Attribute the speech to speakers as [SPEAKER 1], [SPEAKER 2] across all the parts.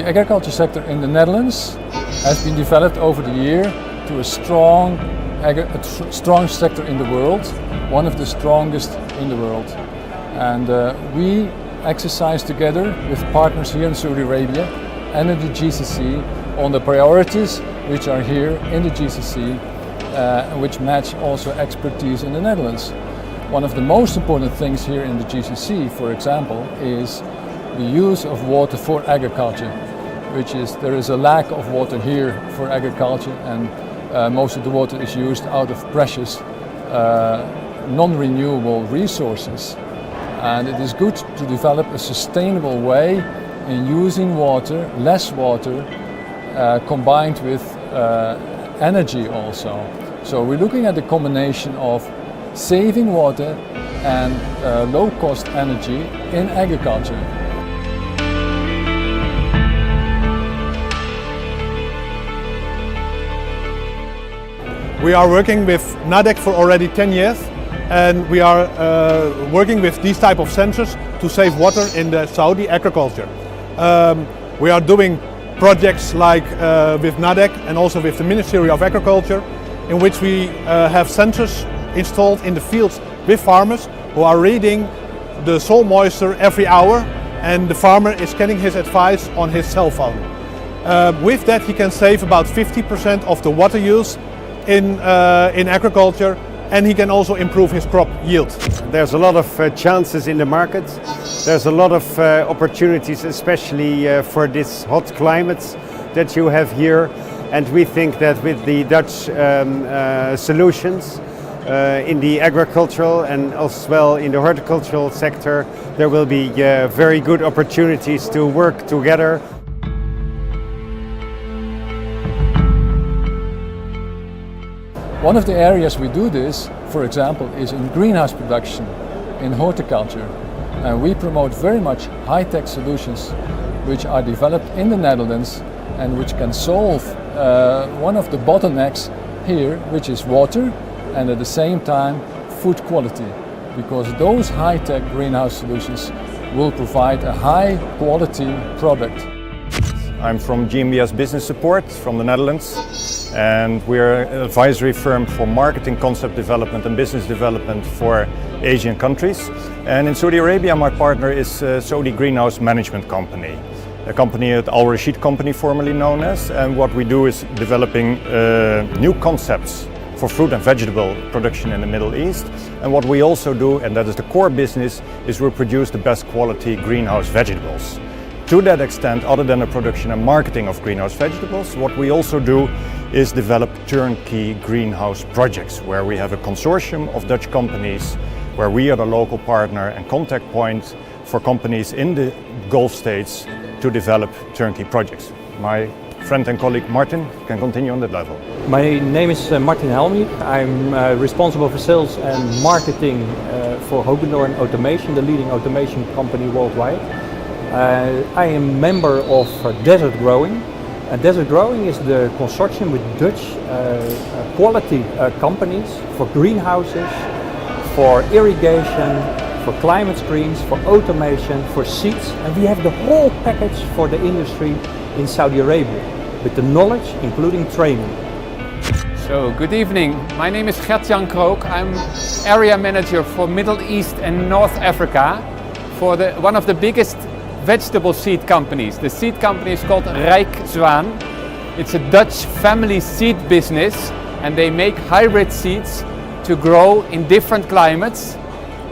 [SPEAKER 1] agriculture sector in the Netherlands has been developed over the year to a strong sector in the world, one of the strongest in the world. And we exercise together with partners here in Saudi Arabia and in the GCC on the priorities which are here in the GCC, which match also expertise in the Netherlands. One of the most important things here in the GCC, for example, is the use of water for agriculture, there is a lack of water here for agriculture, and most of the water is used out of precious non-renewable resources. And it is good to develop a sustainable way in using water, less water, combined with energy also. So we're looking at the combination of saving water and low-cost energy in agriculture.
[SPEAKER 2] We are working with NADEC for already 10 years, and we are working with these type of sensors to save water in the Saudi agriculture. We are doing projects like with NADEC and also with the Ministry of Agriculture, in which we have sensors installed in the fields with farmers who are reading the soil moisture every hour, and the farmer is getting his advice on his cell phone. With that he can save about 50% of the water use in agriculture, and he can also improve his crop yield.
[SPEAKER 3] There's a lot of chances in the market. There's a lot of opportunities, especially for this hot climate that you have here. And we think that with the Dutch solutions in the agricultural and as well in the horticultural sector, there will be very good opportunities to work together.
[SPEAKER 1] One of the areas we do this, for example, is in greenhouse production, in horticulture. And we promote very much high-tech solutions which are developed in the Netherlands and which can solve one of the bottlenecks here, which is water, and at the same time food quality, because those high-tech greenhouse solutions will provide a high-quality product.
[SPEAKER 4] I'm from GmbS Business Support from the Netherlands, and we're an advisory firm for marketing, concept development and business development for Asian countries. And in Saudi Arabia, my partner is Saudi Greenhouse Management Company, a company at Al Rashid Company, formerly known as. And what we do is developing new concepts for fruit and vegetable production in the Middle East. And what we also do, and that is the core business, is we produce the best quality greenhouse vegetables. To that extent, other than the production and marketing of greenhouse vegetables, what we also do is develop turnkey greenhouse projects, where we have a consortium of Dutch companies, where we are the local partner and contact point for companies in the Gulf states to develop turnkey projects. My friend and colleague Martin can continue on that level.
[SPEAKER 5] My name is Martin Helmi. I'm responsible for sales and marketing for Hogendoorn Automation, the leading automation company worldwide. I am member of Desert Growing. Desert Growing is the consortium with Dutch quality companies for greenhouses, for irrigation, for climate screens, for automation, for seeds, and we have the whole package for the industry in Saudi Arabia, with the knowledge including training.
[SPEAKER 6] So, good evening. My name is Gert-Jan Krook. I'm area manager for Middle East and North Africa for one of the biggest vegetable seed companies. The seed company is called Rijk Zwaan. It's a Dutch family seed business, and they make hybrid seeds to grow in different climates.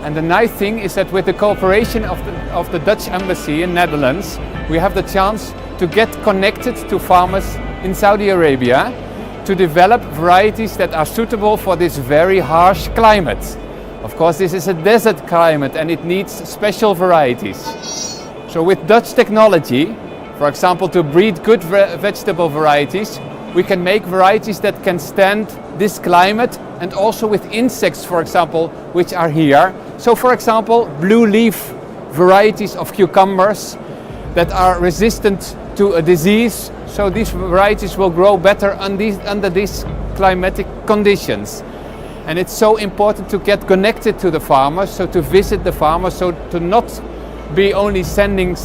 [SPEAKER 6] And the nice thing is that with the cooperation of the Dutch embassy in Netherlands, we have the chance to get connected to farmers in Saudi Arabia to develop varieties that are suitable for this very harsh climate. Of course, this is a desert climate and it needs special varieties. So with Dutch technology, for example, to breed good vegetable varieties, we can make varieties that can stand this climate, and also with insects, for example, which are here. So for example, blue leaf varieties of cucumbers that are resistant to a disease. So these varieties will grow better under these climatic conditions. And it's so important to get connected to the farmers, so to visit the farmers, so to not be only sending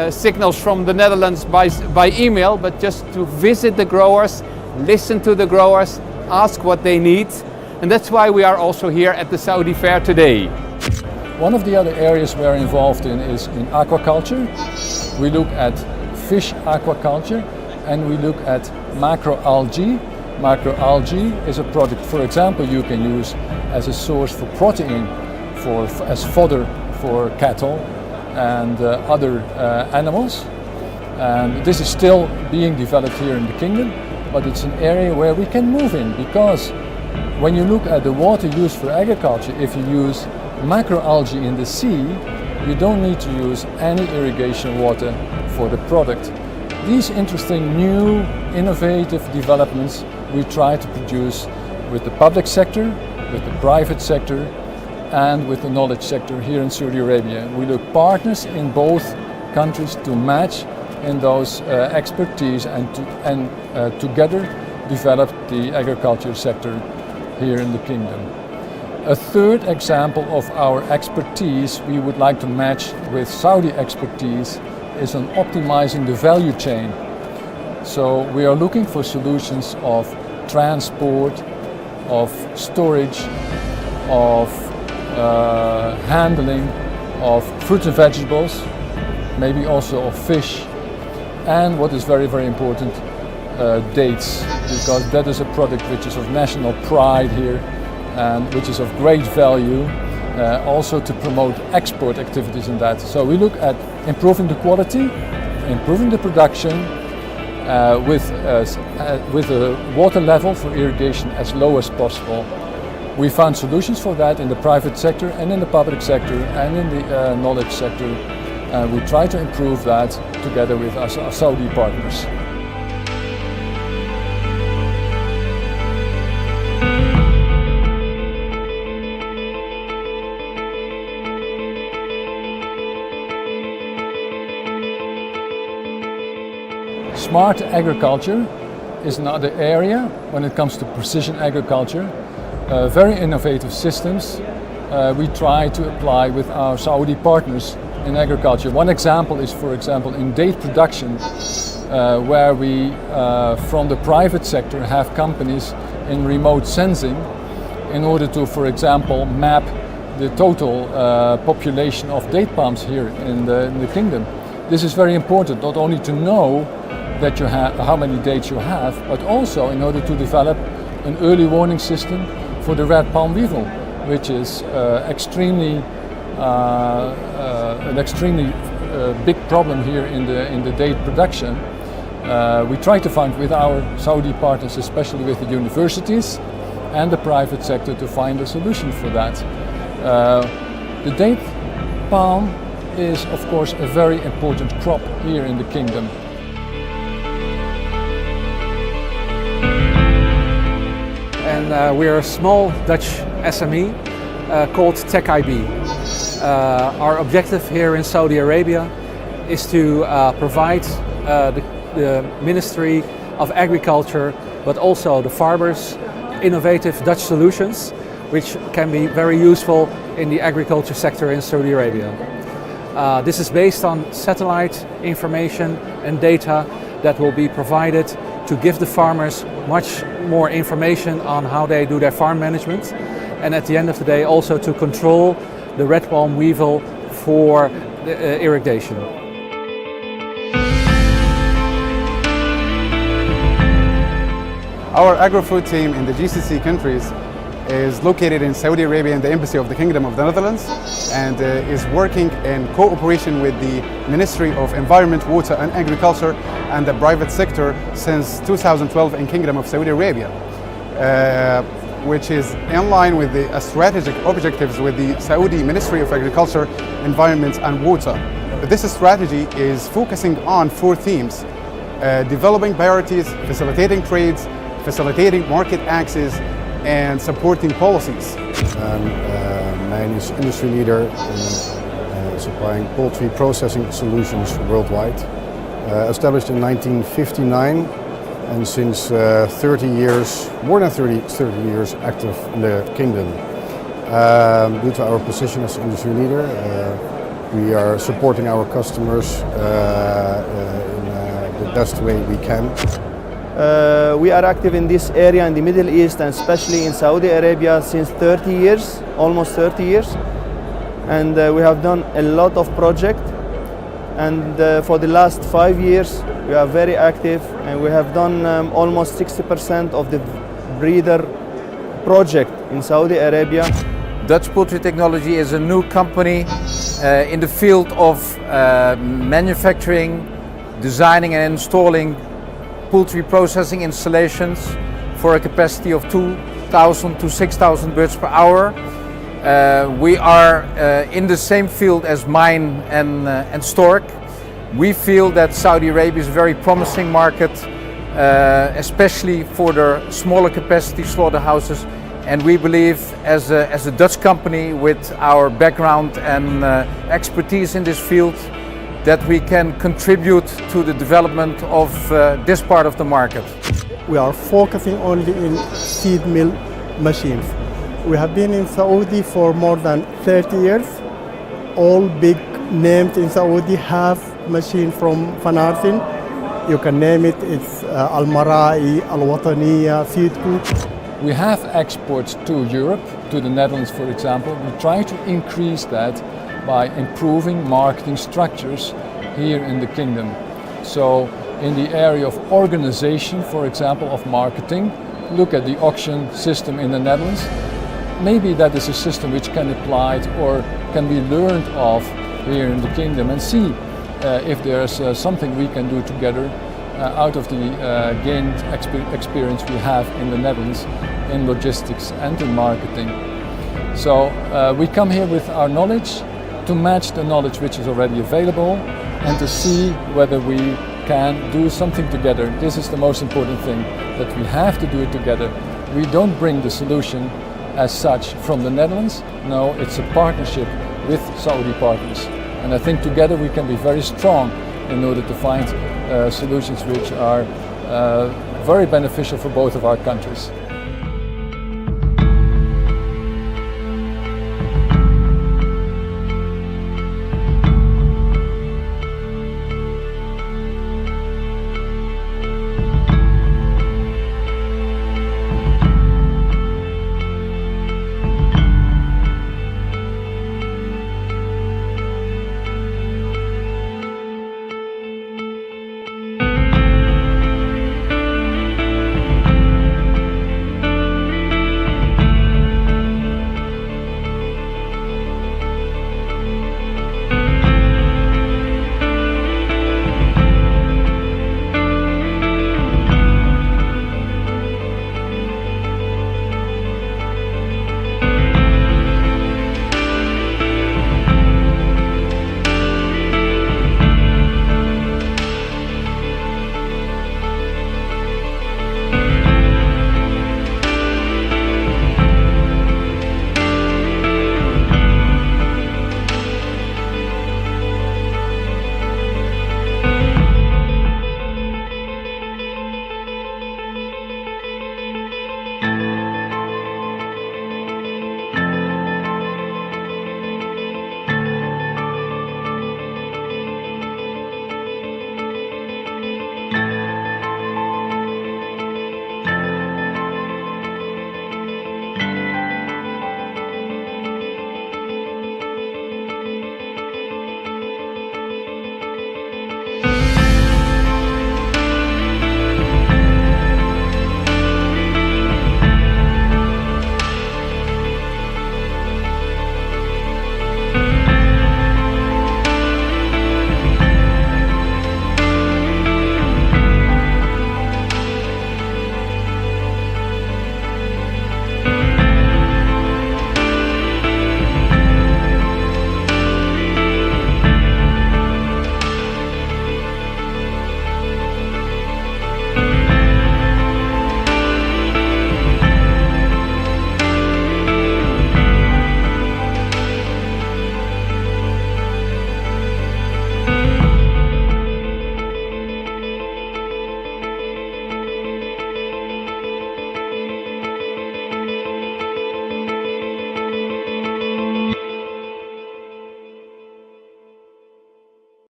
[SPEAKER 6] signals from the Netherlands by email, but just to visit the growers, listen to the growers, ask what they need. And that's why we are also here at the Saudi Fair today.
[SPEAKER 1] One of the other areas we are involved in is in aquaculture. We look at fish aquaculture and we look at macroalgae. Macroalgae is a product, for example, you can use as a source for protein, as fodder for cattle and other animals. And this is still being developed here in the kingdom, but it's an area where we can move in, because when you look at the water used for agriculture, if you use macroalgae in the sea, you don't need to use any irrigation water for the product. These interesting new innovative developments we try to produce with the public sector, with the private sector and with the knowledge sector here in Saudi Arabia. We look partners in both countries to match in those expertise and together develop the agriculture sector here in the kingdom. A third example of our expertise we would like to match with Saudi expertise is on optimizing the value chain. So we are looking for solutions of transport, of storage, of handling of fruits and vegetables, maybe also of fish, and what is very, very important, dates, because that is a product which is of national pride here and which is of great value, also to promote export activities in that. So we look at improving the quality, improving the production, with the water level for irrigation as low as possible. We found solutions for that in the private sector and in the public sector and in the knowledge sector. We try to improve that together with our Saudi partners. Smart agriculture is another area when it comes to precision agriculture. Very innovative systems we try to apply with our Saudi partners in agriculture. One example is, for example, in date production, where we from the private sector have companies in remote sensing in order to, for example, map the total population of date palms here in the kingdom. This is very important, not only to know that you have how many dates you have, but also in order to develop an early warning system for the red palm weevil, which is an extremely big problem here in the date production. We try to find with our Saudi partners, especially with the universities and the private sector, to find a solution for that. The date palm is, of course, a very important crop here in the kingdom.
[SPEAKER 7] And we're a small Dutch SME called Tech IB. Our objective here in Saudi Arabia is to provide the Ministry of Agriculture, but also the farmers, innovative Dutch solutions which can be very useful in the agriculture sector in Saudi Arabia. This is based on satellite information and data that will be provided to give the farmers much more information on how they do their farm management, and at the end of the day also to control the red palm weevil for the irrigation.
[SPEAKER 8] Our agri-food team in the GCC countries is located in Saudi Arabia in the Embassy of the Kingdom of the Netherlands, and is working in cooperation with the Ministry of Environment, Water and Agriculture and the private sector since 2012 in Kingdom of Saudi Arabia, which is in line with the strategic objectives with the Saudi Ministry of Agriculture, Environment and Water. This strategy is focusing on 4 themes: developing priorities, facilitating trades, facilitating market access and supporting policies.
[SPEAKER 9] Mijn is industry leader in supplying poultry processing solutions worldwide. Established in 1959 and since 30 years, more than 30 years active in the kingdom. Due to our position as industry leader, We are supporting our customers in the best way we can.
[SPEAKER 10] We are active in this area in the Middle East and especially in Saudi Arabia since 30 years, almost 30 years. And we have done a lot of projects. And for the last 5 years, we are very active and we have done almost 60% of the breeder project in Saudi Arabia.
[SPEAKER 11] Dutch Poultry Technology is a new company in the field of manufacturing, designing and installing poultry processing installations for a capacity of 2,000 to 6,000 birds per hour. We are in the same field as mine and stork. We feel that Saudi Arabia is a very promising market, especially for the smaller capacity slaughterhouses. And we believe as a Dutch company with our background and expertise in this field that we can contribute to the development of this part of the market.
[SPEAKER 12] We are focusing only in feed mill machines. We have been in Saudi for more than 30 years. All big names in Saudi have machines from Fanarsin. You can name it, it's Al-Marai, Al-Wataniya, Feedco.
[SPEAKER 1] We have exports to Europe, to the Netherlands for example. We try to increase that by improving marketing structures here in the kingdom. So in the area of organization, for example, of marketing, look at the auction system in the Netherlands. Maybe that is a system which can be applied or can be learned of here in the kingdom and see if there's something we can do together out of the gained experience we have in the Netherlands in logistics and in marketing. So we come here with our knowledge to match the knowledge which is already available and to see whether we can do something together. This is the most important thing, that we have to do it together. We don't bring the solution as such from the Netherlands. No, it's a partnership with Saudi partners. And I think together we can be very strong in order to find solutions which are very beneficial for both of our countries.